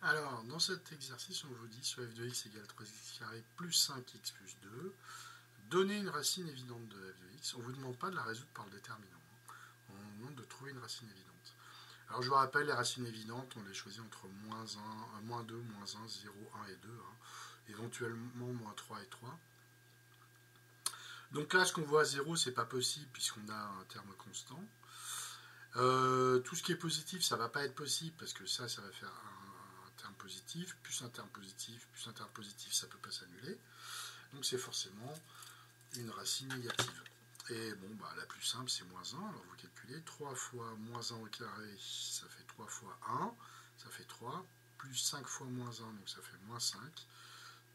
Alors, dans cet exercice, on vous dit soit f de x égale 3x carré plus 5x plus 2, donnez une racine évidente de f de x. On ne vous demande pas de la résoudre par le déterminant. On vous demande de trouver une racine évidente. Alors, je vous rappelle, les racines évidentes, on les choisit entre moins 2, moins 1, 0, 1 et 2. Éventuellement, moins 3 et 3. Donc là, ce qu'on voit à 0, c'est pas possible puisqu'on a un terme constant. Tout ce qui est positif, ça ne va pas être possible parce que ça va faire un terme positif, plus un terme positif, plus un terme positif, ça ne peut pas s'annuler. Donc c'est forcément une racine négative. Et bon, bah, la plus simple, c'est moins 1. Alors vous calculez 3 fois moins 1 au carré, ça fait 3 fois 1, ça fait 3, plus 5 fois moins 1, donc ça fait moins 5.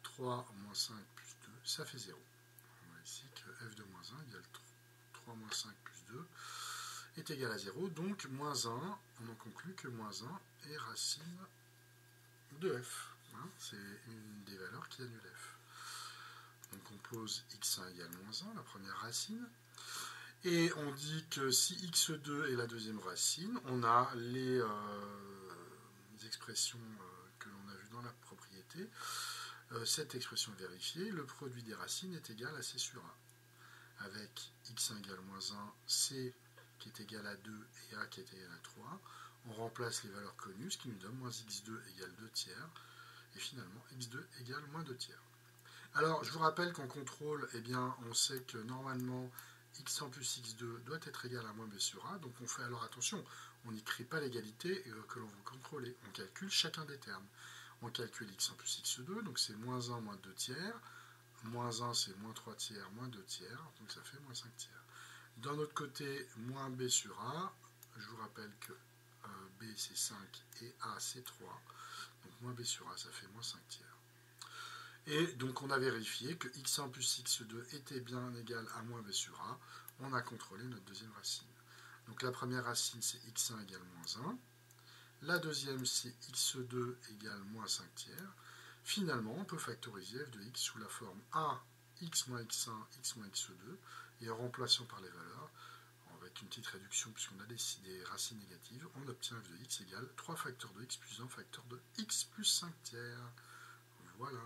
3 moins 5 plus 2, ça fait 0. On voit ici que f de moins 1 égale 3 moins 5 plus 2 est égal à 0. Donc, moins 1, on en conclut que moins 1 est racine de f. C'est une des valeurs qui annule f. Donc, on pose x1 égale moins 1, la première racine. Et on dit que si x2 est la deuxième racine, on a les expressions que l'on a vues dans la propriété. Cette expression est vérifiée. Le produit des racines est égal à c sur a. Avec x1 égale moins 1, c qui est égal à 2 et a qui est égal à 3. On remplace les valeurs connues, ce qui nous donne moins x2 égale 2 tiers. Et finalement, x2 égale moins 2 tiers. Alors, je vous rappelle qu'en contrôle, eh bien, on sait que normalement, x1 plus x2 doit être égal à moins b sur a. Donc on fait alors attention, on n'écrit pas l'égalité que l'on veut contrôler. On calcule chacun des termes. On calcule x1 plus x2, donc c'est moins 1 moins 2 tiers. Moins 1 c'est moins 3 tiers, moins 2 tiers, donc ça fait moins 5 tiers. D'un autre côté, moins b sur a, je vous rappelle que b c'est 5 et a c'est 3, donc moins b sur a ça fait moins 5 tiers. Et donc on a vérifié que x1 plus x2 était bien égal à moins b sur a, on a contrôlé notre deuxième racine. Donc la première racine c'est x1 égale moins 1, la deuxième c'est x2 égale moins 5 tiers. Finalement on peut factoriser f de x sous la forme a x moins x1, x moins x2, et en remplaçant par les valeurs, avec une petite réduction puisqu'on a des racines négatives, on obtient f de x égale 3 facteurs de x plus 1 facteur de x plus 5 tiers. Voilà.